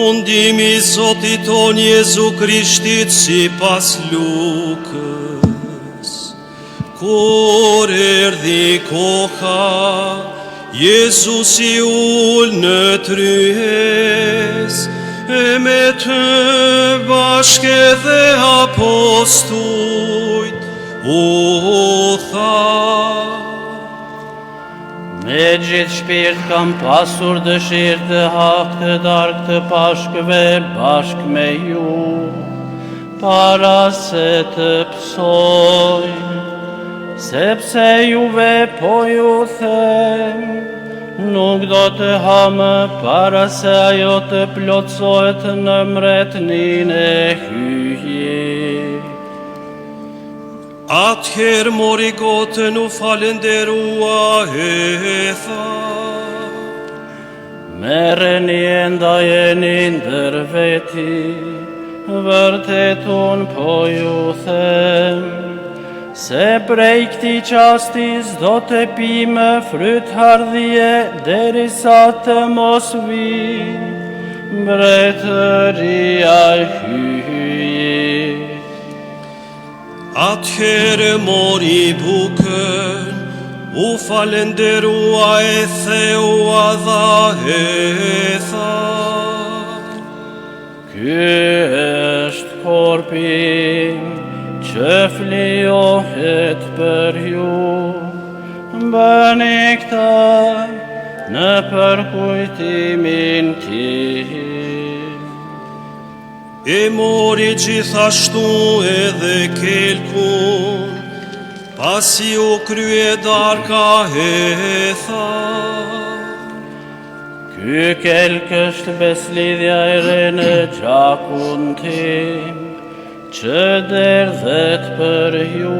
Përfundimi I Zotit ton Jezu Krishtit si pas Lukës. Kur erdhi koha, Jezusi ul në tryez, e me të bashke dhe apostujt u tha: Me gjithë shpirt kam pasur dëshirë të hap të darkë të pashkëve bashk me ju, para se të psoj, sepse juve po ju them, nuk do të hamë para se ajo të plotësohet në mbretënin e hyjit. Atëherë mori gotën u falenderua e tha: Merreni e ndajeni ndër veti, vërtet unë po ju them, se prej këtij qasti s'do të pimë fryt hardhie derisa të mos vijë mbretëria e hyjit. Atëherë mori bukën, u falenderua e theua dha e tha: Ky është korpi im, që flijohet për ju, bëni këta në përkujtimin tim. E mori gjithashtu edhe kelkun, pasi u krye darka e tha: Ky kelk është beslidhja e re në gjakun tim, që derdhet për ju,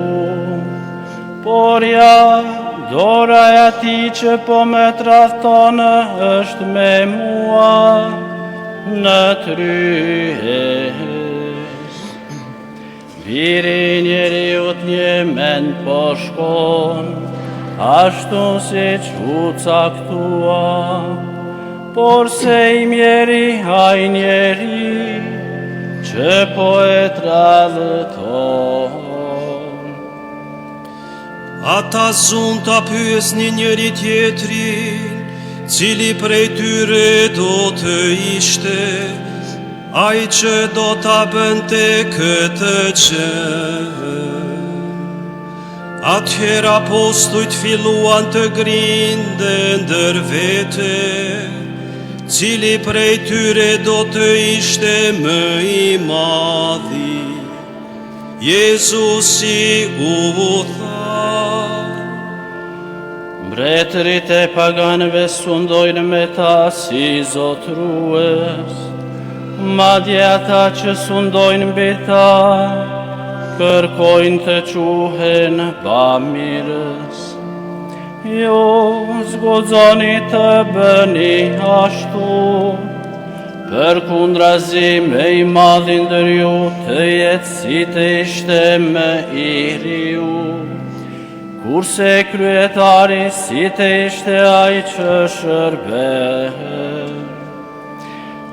por ja, dora e atij që po më tradhton është me mua në tryez. Biri I njeriut një mend po shkon, ashtu siç u caktua, por se I mjeri ai njeri që po e tradhton. Ata zun ta pyesnin njëri tjetrin, cili prej tyre do të ishte ai që do ta bënte këtë gjë. Atëherë apostujt filluan të grinden ndër vete, cili prej tyre do të ishte më I madhi. Jezusi u tha: Mbretërit e paganëve sundojnë me ta si zotrues, madje ata që sundojnë mbi ta, kërkojnë të quhen bamirës. Jo, zguxoni të bëni ashtu, përkundrazi me I madhi ndër ju të jetë si të ishte më I riu, kurse kryetari si të ishte ai që shërben,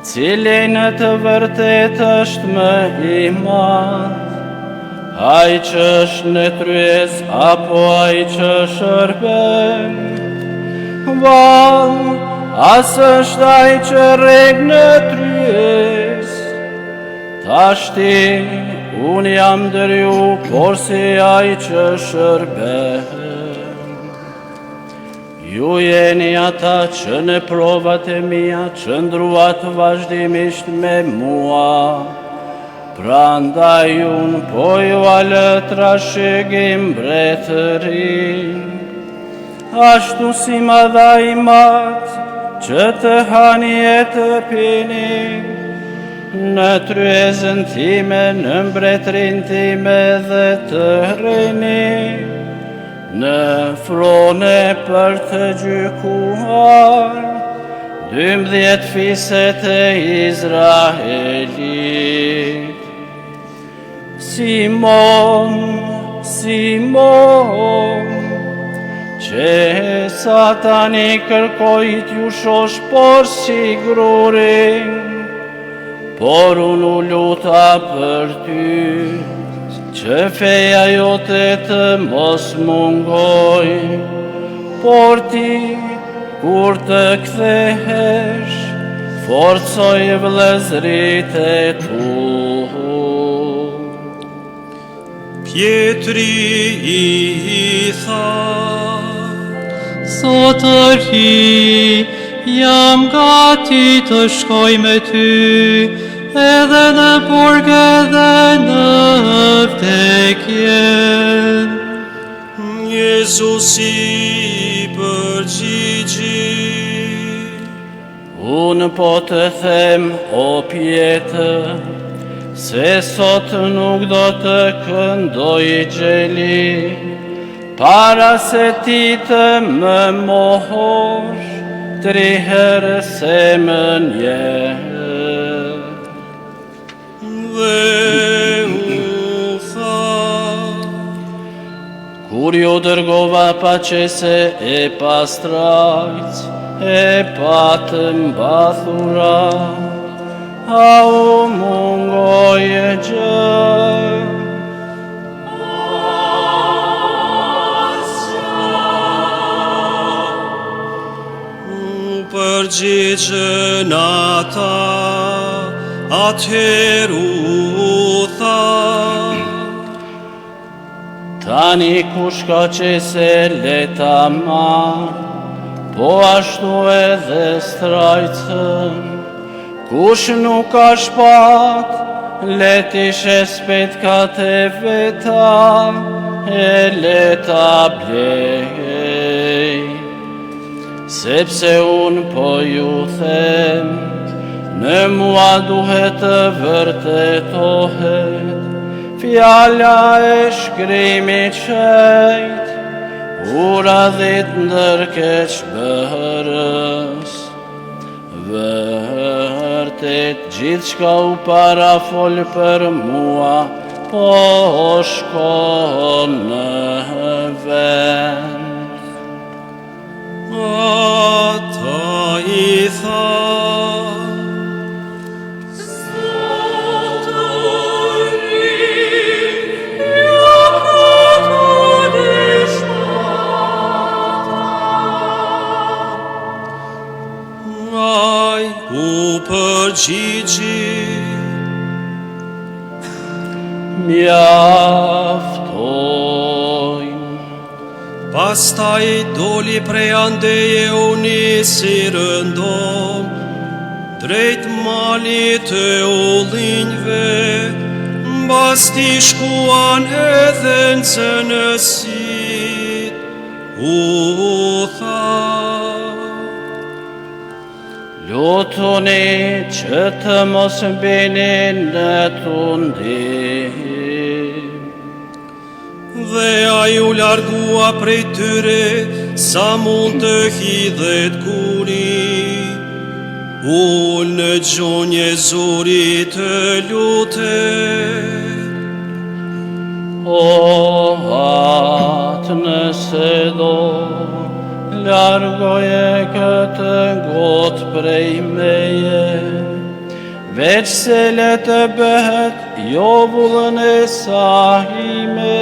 cili në të vërtet është më I madh, ai që është në tryez apo ai që shërben. As është ai që rreg në tryez. Tashti unë jam ndër ju, por si ai që shërben. Ju jeni ata që në provat e mia qëndruat vazhdimisht me mua, prandaj unë po ju alë trashëgim mbretërin, ashtu si madha I mat që të hani e të pini, në tryezën time, në mbretërin time dhe të rini, në frone për të gjykuar 12 fiset e Izraelit. Simon, Simon, që Satani kërkoj t'ju shosh por si grurin, por unë u luta për ty, që feja jote të mos mungoj, por ti, kur të kthehesh, forcoj vëllezrit e tu. Pietri i tha, Zotëri, jam gati të shkoj me ty, edhe në burg edhe në vdekje. Jezusi përgjigji, Unë po të them, o Pjetër, se sot nuk do të këndoj gjeli, para se ti të më mohosh, 3 herë se më njerë. dhe u tha, Kur ju dërgova paqese e pastrajc, e patëm bathura, a u mungoj e gjë. përgjigjën ata, atëherë u tha, Tani kush ka qese leta marë, po ashtu edhe strajcën, kush nuk ka shpat, leti shespet ka te veta, e leta blej. Sepse unë po ju them, në mua duhet të vërtetohet, fjala e shkrimit shejt, ura 10 ndërkeq bërës. Vërtet gjithë shka u parafol për mua, po shkon në vend. ata i tha, ai u përgjigji, Mjaftojnë. pastaj doli prej andeje u nisi rëndom, drejt malit e ullinjve, mbas ti shkuan edhe në cënësit, u tha, Lutuni që të mos bini në tundim. dhe ai u largua prej tyre sa mund të hidhet guri, ull në gjunje zuri të lutet. O atë nëse do, largoje këtë gotë prej meje, veç se le të bëhet jo vullën e sahime,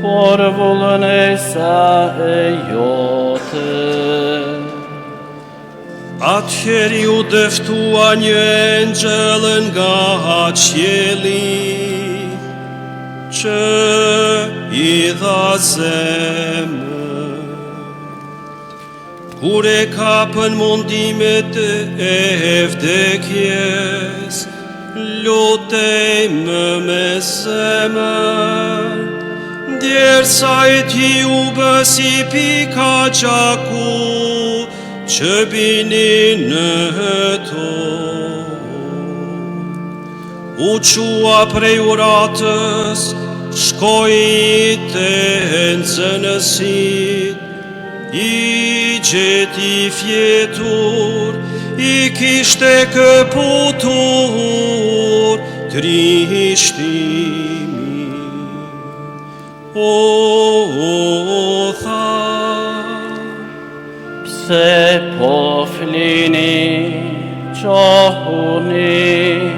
por vullën e sa e jote. Atëherë ju dëftua një engjëll nga qielli, që i dha zemër. Kur e kapën mundimet e vdekjes, lutej më me zemër, djersa e ti u bësi pika gjaku, që bini në to. U qua prej uratës, shkoj të nxënësit, i gjeti fjetur, i kishte këputur trishtimi. O tha, Pse po flini, Qohuni,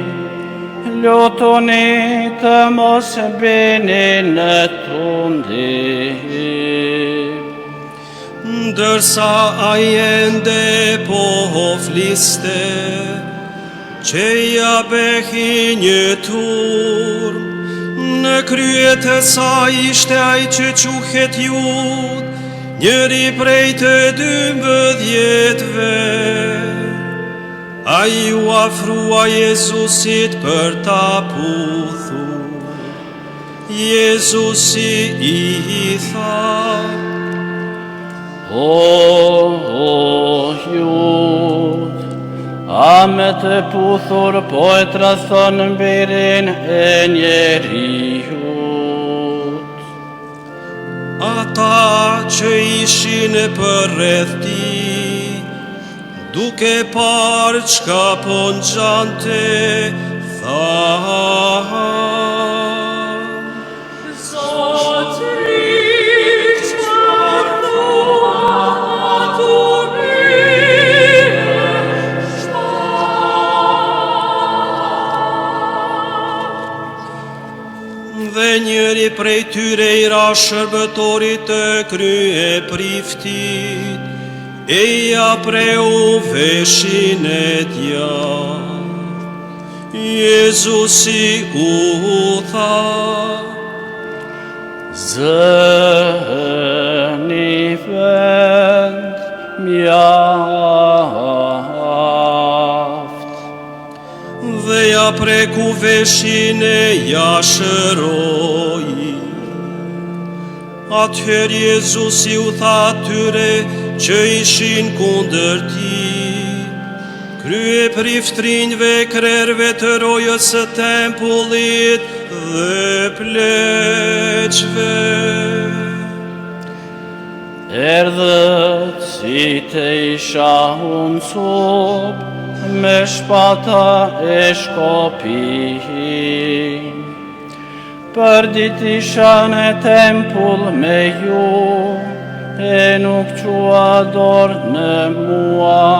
lutuni të mos bini në tundim. Ndërsa ai ende po fliste, që ja behi një turm, në krye të saj ishte ai që quhet Jud, njëri prej të 12-ve. Ai u afrua Jezusit për ta puthur. Jezusi i tha: O Jud, a me të puthur po e tradhon mbirin e njeriut. Ata që ishin përreth tij, duke parë çka po ngjante, thanë: Zotëri, çfarë thua tu mire Dhe njëri prej tyre i ra shërbëtorit të krye priftit, e ja preu veshin e djathtë. Jezusi u tha: Zëni vend mjaft. Dhe ja preku veshin e ja shëroi. Atëherë Jezusi u tha atyre që ishin kundër tij: Krye priftrinjve, krerve të rojës së tempullit dhe pleqve. Erdhët si të isha unë cup, me shpata e shkopin. Për dit isha në tempull me ju, e nuk qua dorë në mua,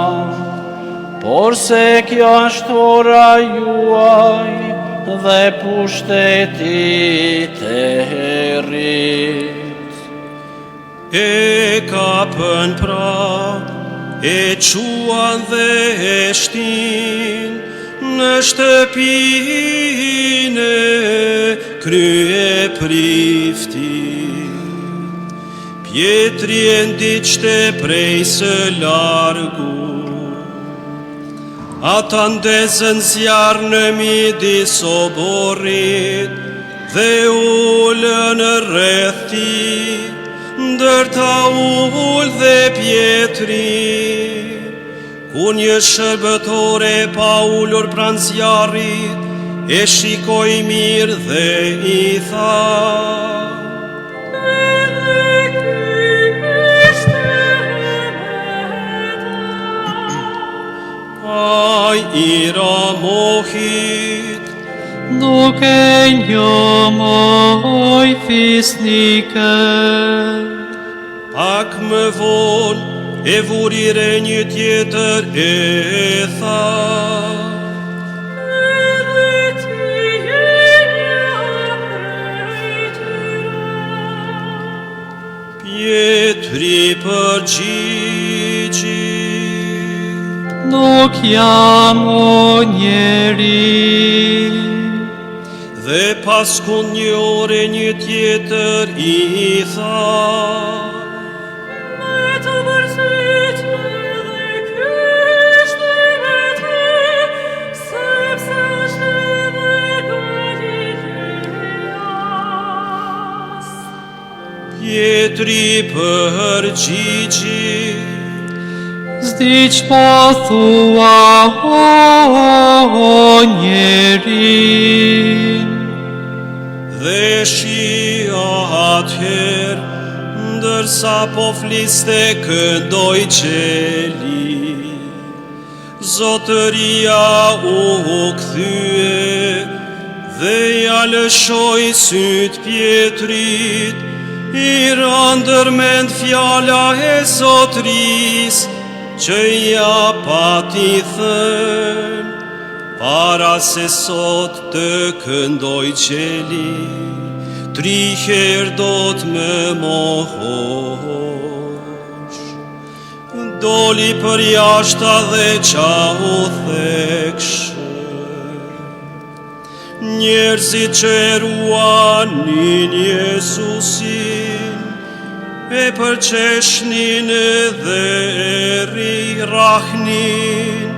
por se kjo është ora juaj dhe pushtetit e herit. E kapën pra, e quan dhe e shtin në shtëpinë krye priftit. Pjetri e ndiqte prej së largu. Ata ndezën zjarë në midis oborrit dhe ullën rreth tij, ndërta ull dhe Pjetri. Ku një shërbëtore pa ullur pranë zjarrit, e shikoi mirë dhe i tha: Ai i ra mohit, nuk e njohoj fisnikën. Pak më vonë e vurire një tjetër e tha: Pjetri përgjigji: Nuk jam o njeri. Dhe pas kun një ore një tjetër i tha: Pjetri përgjigji: S'diq po thua o njeri. Dhe shia atëherë, ndërsa po fliste këndoj qeli. Zotëria u kthye dhe ja lëshoi syt Pjetrit, i ra ndërmend fjala e Zotërisë që ja pati thën, para se sot të këndoj qeli, 3 herë do të më mohosh. Doli për jashta dhe qa u thekshë, njerëzit që ruanin Jezusin, e përqeshnin dhe e rirahnin,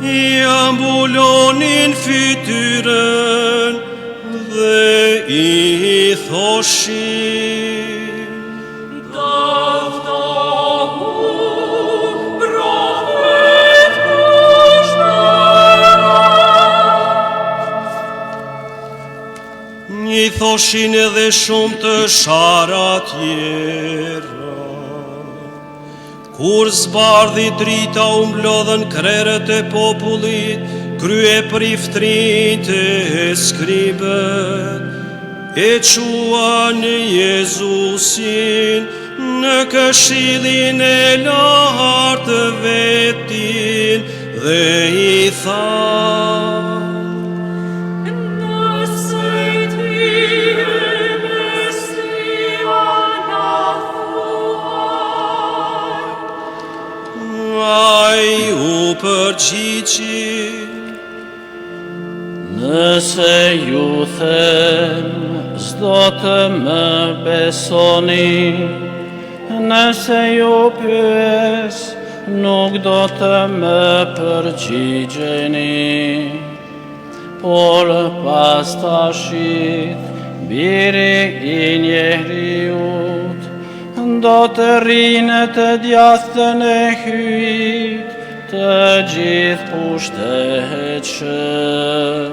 I ambulonin fytyrën dhe I thoshin: Daftohu, profet kushtëra. I thoshin edhe shumë të shara tjera. Kur zbardhi drita u mblodhen krerët e popullit, krye priftrit e skribët, e quan Jezusin në këshillin e lartë vetin dhe I tha: Ai u përgjigji: Nëse ju them, s'do të më besoni, nëse ju pyes, nuk do të më përgjigjeni. Por pas tashit, biri I njeriut, do të rinë të djathtën e hyjt, të gjithë pushtetshëm.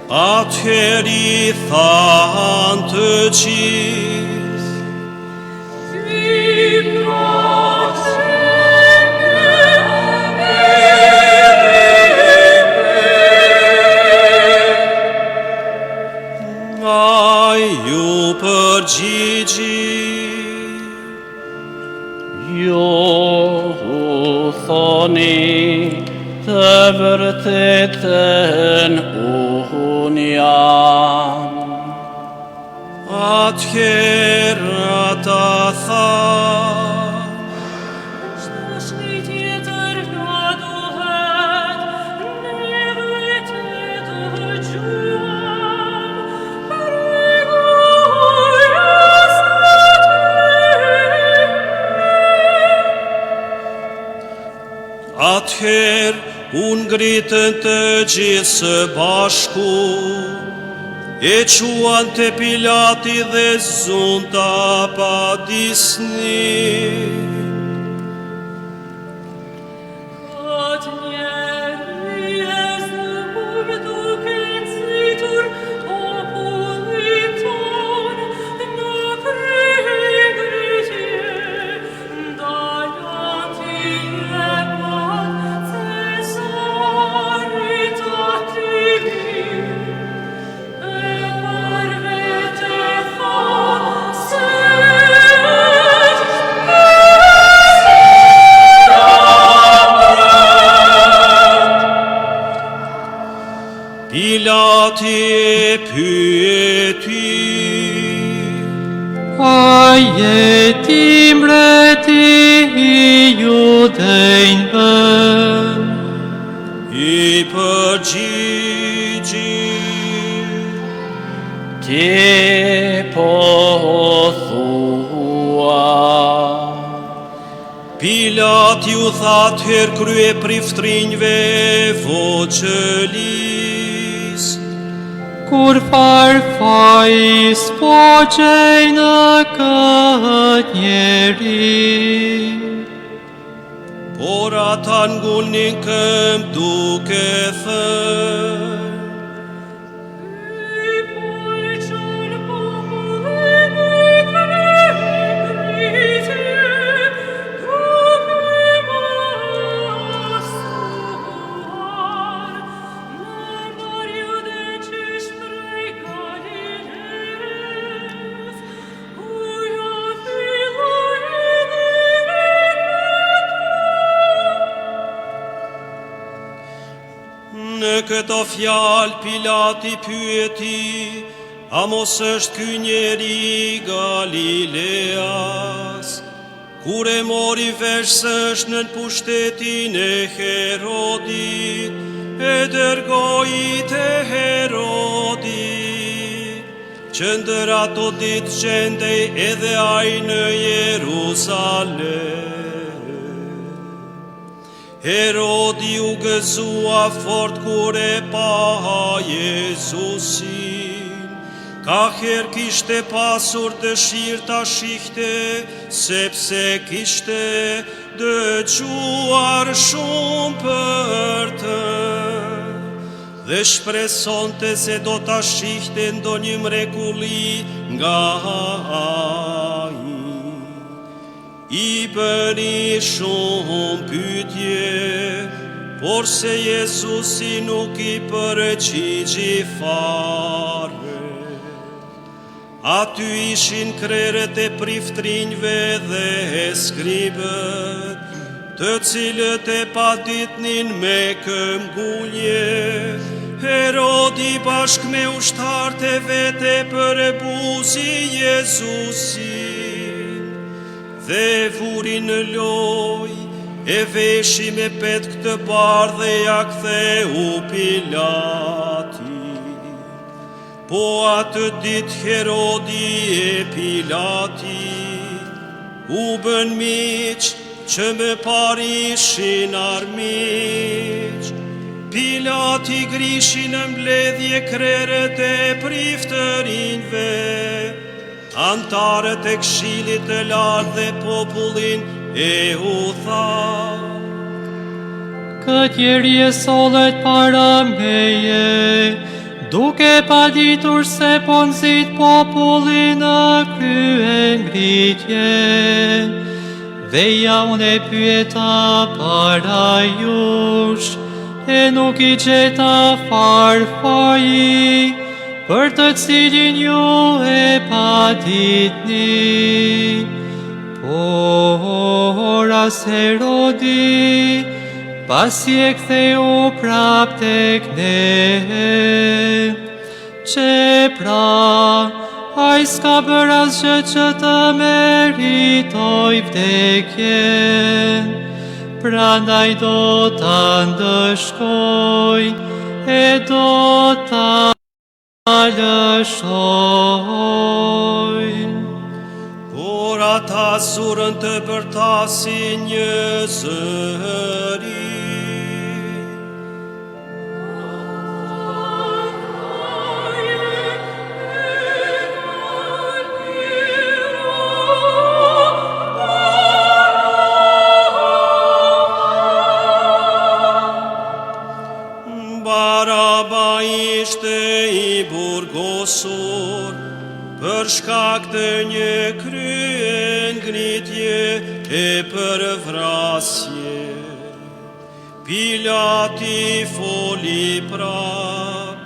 Atëherë I than të gjithë: Ai ju përgjigji: Ju thoni të vërtetën unë jam. Atëherë ata thanë: Shni tjetër nga duhet, neve të dëgjuam, pregojës Atëherë u ngritën të gjithë së bashku, e quan te Pilati dhe zunta pa disnin. Atë njeri e zbur duke nxitur popullin ton në pregritje, ndaj atije pat Cesarit atij, e për vete tha se Pilati e pyeti: Ai e ti mbreti I judejnëve? I përgjigji: Ti po thua. Pilati u tha atëherë krye priftrinjve voçëlis: Kur farfaji s'poqej në këtë njeri, por ata ngulnin këmbë duke thënë: këto fjalë Pilati pyeti, a mos është ky njeri Galileas? Kur e mori vesh se është në pushtetin e Herodit, e dërgoi te Herodi, që ndër ato ditë gjendej edhe ai në Jerusalem. Herodi u gëzua fort kur e pa Jezusin, ka her kishte pasur dëshirë ta shihte, sepse kishte dëgjuar shumë për të, dhe shpresonte se do ta shihte ndonjë mrekulli nga ai. I bëri shumë pyetje, por se Jezusi nuk i përgjigji fare. Aty ishin krerët e priftrinjve dhe skribët, të cilët e paditnin me këmbgulje. Herodi bashk me ushtarët e vete përbuzi Jezusin, dhe vuri në loj, e veshi me petk të bardhë dhe ja ktheu Pilati. Po atë ditë Herodi e Pilati u bën miq, që më parishin armiq. Pilati grishi në mbledhje krerët e priftërinjve, antarët e Këshillit të lartë dhe popullin e u tha: Këtë njeri e sollet para meje, duke paditur se po nxit popullin në krye ngritje. Dhe ja unë e pyeta para jush, e nuk i gjeta farfaji, për të cilin ju e paditni. Por as Herodi, pasi e ktheu prap tek ne, që pra ai s'ka bër asgjë që të meritoj vdekjen, prandaj do ta ndëshkoj e do ta lëshoj. Por ata surën të bërtasin një zëri. Baraba ishte i burgosur për shkak të një krye ngritje e përvrasje. Pilati foli prap,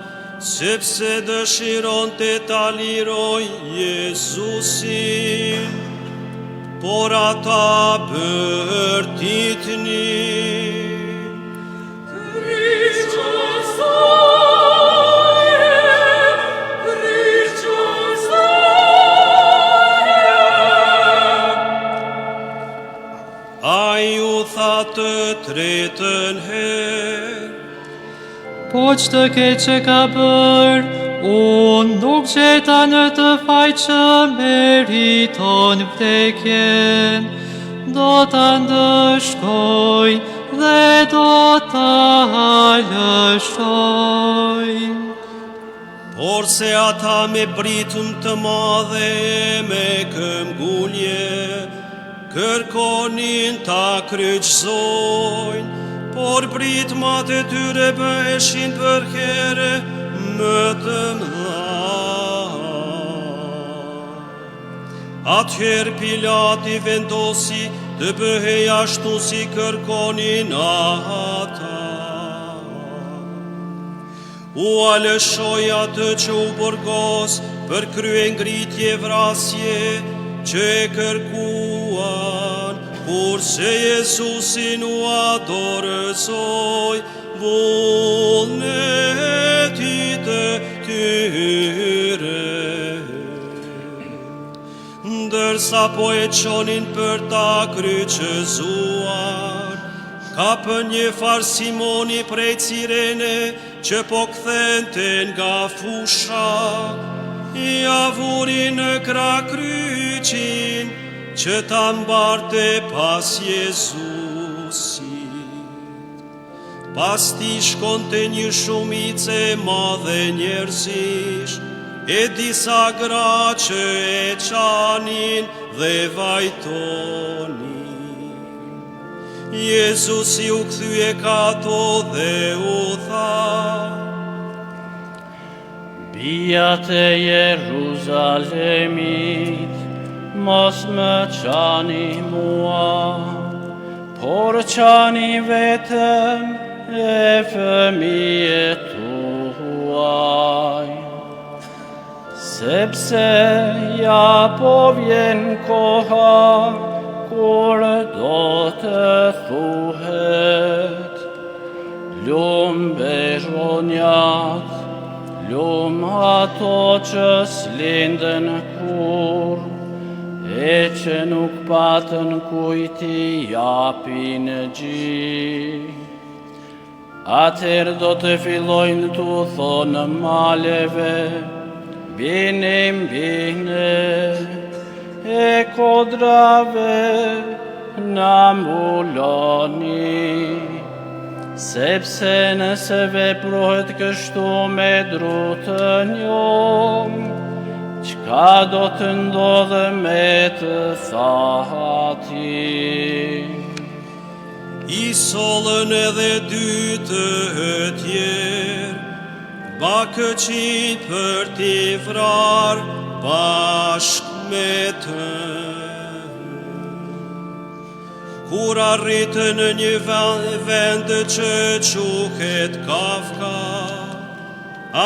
sepse dëshironte ta liroj Jezusin, por ata bërtitnin. Ai u tha të tretën herë: Po ç'të keq që ka bër, unë nuk gjeta në të faj që meriton vdekjen, do ta ndëshkoj dhe do ta lëshoj. Por se ata me britëm të madhe me këmbgulje, kërkonin ta kryqësojnë, por britmat e tyre bëheshin për here më të mëdha. Atëherë Pilati vendosi të bëhej ashtu si kërkonin ata. U alëshoi atë që u burgos për krye ngritje vrasje, që e kërkuan, kurse Jezusin u adorësoj vullnetit e tyre. Ndërsa po e qonin për ta kryqëzuar, ka për një farë Simoni prej Cirene që po kthente nga fusha, I avuri në krah kryqin që ta mbarte pas Jezusit. Pas ti shkonte një shumice madhe njerëzish, e disa gra që e qanin dhe vajtonin. Jezusi u kthye ka to dhe u tha: Bijat e Jeruzalemit, mos më qani mua, por qani vetëm e fëmijët tuaj. Sepse ja po vjen koha, kur do të thuhet, lum beronjat, lum ato që s'lindën kur, e që nuk patën kujti japin gjë. Atëherë do të fillojnë t'u thonë maleve: Binim, bine, e kodrave na mbuloni, sepse nëse veprohet kështu me drutën jom, çka do të ndodhë me të thati. I sollën edhe dy të tjerë, bakëqit për t'i vrar bashk me të. Kur arritën në një vend që quhet Kafka,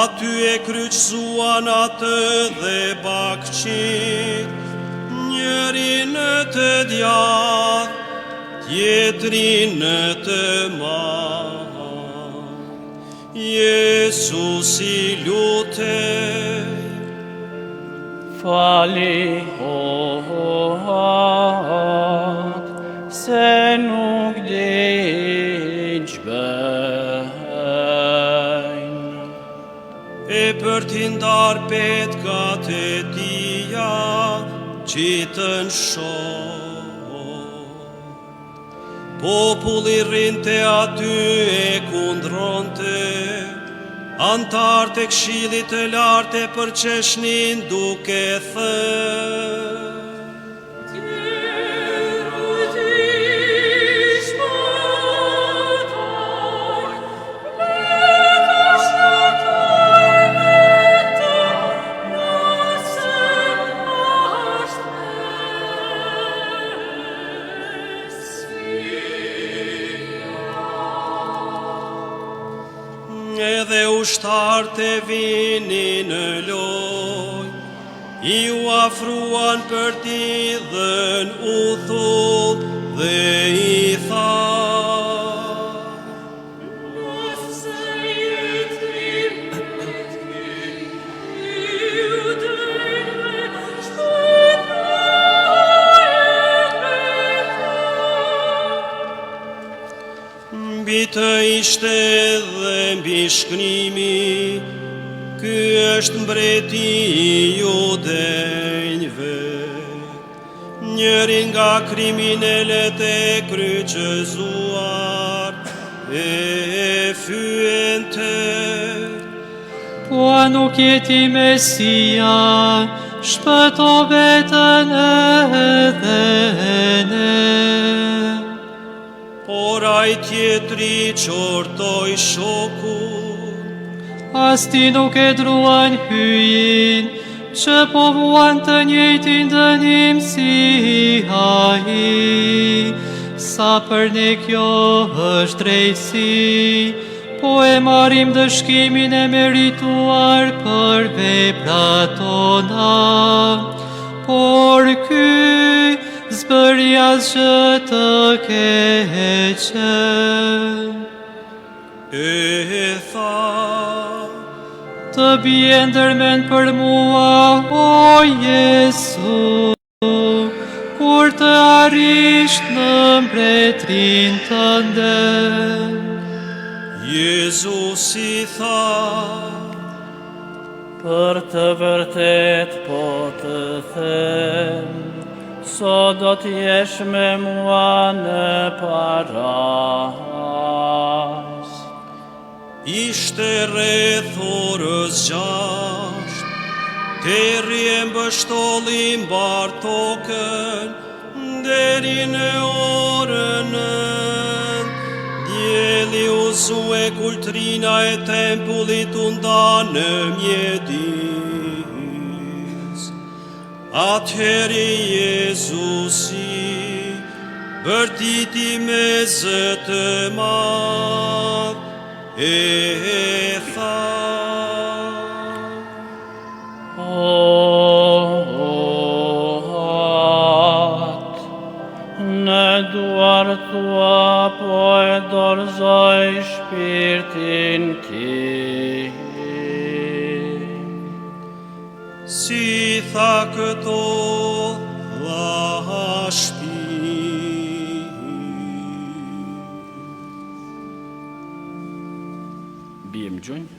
aty e kryqëzuan atë dhe bakëqit, njërin në të djathtë, tjetrin në të madh. Jezusi lutej: Fali hohat, se nuk din ç'bëjnë. E për t'i ndar petkat e tia, qitën shoh. Populli rrinte aty e kundronte, antarët e Këshillit të lartë e përqeshnin duke thënë: Edhe ushtarët e vinin në loj, I u afruan për t'i dhënë udhëll dhe I tha: Mbi të ishte dhe mbi shknimi, ky është mbreti I judenjve. Njëri nga kriminalet e kryqëzuar e fyente: Po a nuk je ti Mesia, shpëto veten edhe ne. Por ai tjetri qortoi shokun: As ti nuk e druan hyjin, që po vuan të njëjtin dënim si ai. Sa për ne kjo është drejtësi, po e marrim dëshkimin e merituar për veprat tona. Por ky zbëri asgjë të keqe. e tha: Të bie ndërmend për mua, o Jesu, kur të arish në mbretërinë tënde. Jezusi tha: Për të vërtet po të them, sot do t'jesh me mua në paradis. Ishte rreth orës 6, terri e mbështolli mbar tokën, deri në orën 9. Dielli u zue, kultrina e tempullit u nda në mjedis. Atëheri Jezusi bërtiti me zë të madh, e tha: Në duar tua po e dorëzoj shpirtin tim. Si tha këto, dha shpirt. Bijem gjunjë.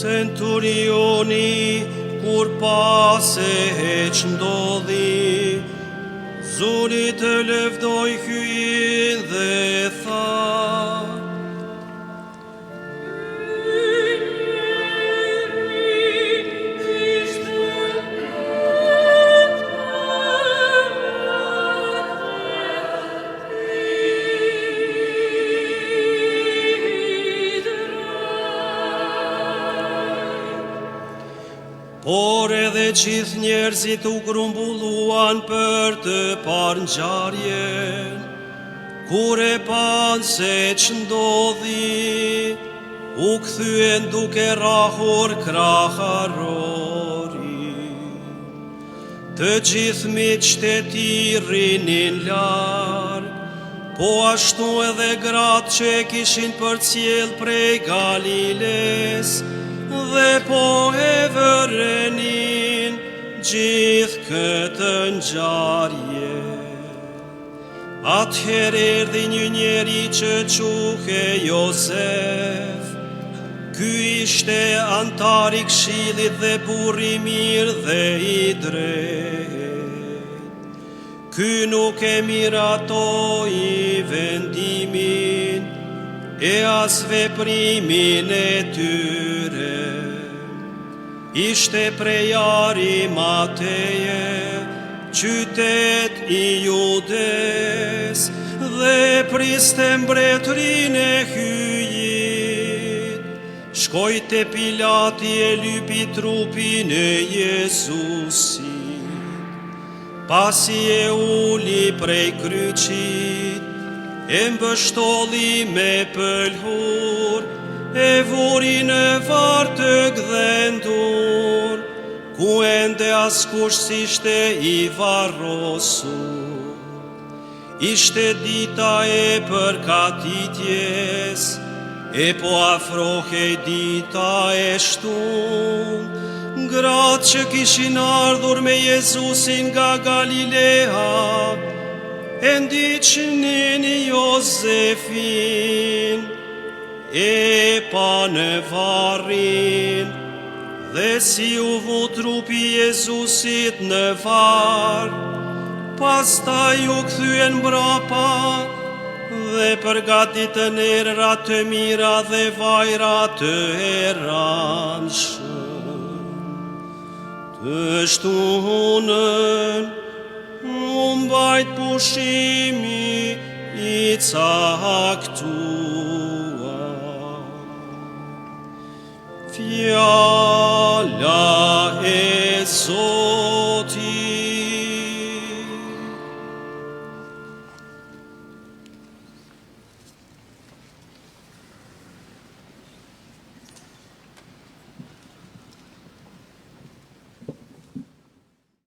Centurioni, kur pa se heq ndodhi, zuri të lëvdoj hyin dhe tha: Por edhe gjithë njerëzit u grumbulluan për të parë ngjarjen. Kur e pan se ç'ndodhi, u kthyen duke rrahur kraharori. Të gjithë miqtë e tij rrinin larg, po ashtu edhe gratë që kishin përcjell prej Galiles, dhe po e vërenin gjithë këtë ngjarje. Atëherë erdhi një njeri që quhej Josef. Ky ishte antar i këshillit dhe burr i mirë dhe i drejtë. Ky nuk e miratoi vendimin e as veprimin e tyre. Ishte prej Arimateje, qytet i Judes, dhe priste mbretërinë e hyjit. Shkoi te Pilati e lypi trupin e Jezusit. Pasi e uli prej kryqit, e mbështolli me pëlhur, e vuri në varr të gdhendur, ku ende askush s'ishte i varrosur. ishte dita e përkatitjes, e po afrohej dita e shtunë, gratë që kishin ardhur me Jezusin nga Galilea, e ndiqnin Jozefin, e pa në varrin, dhe si u vu trupi Jezusit në varr, pastaj u kthyen mbrapa, dhe përgatitën erëra të mira dhe vajra të eranshëm. Të shtunën u mbajt pushimi i caktuar. Fjala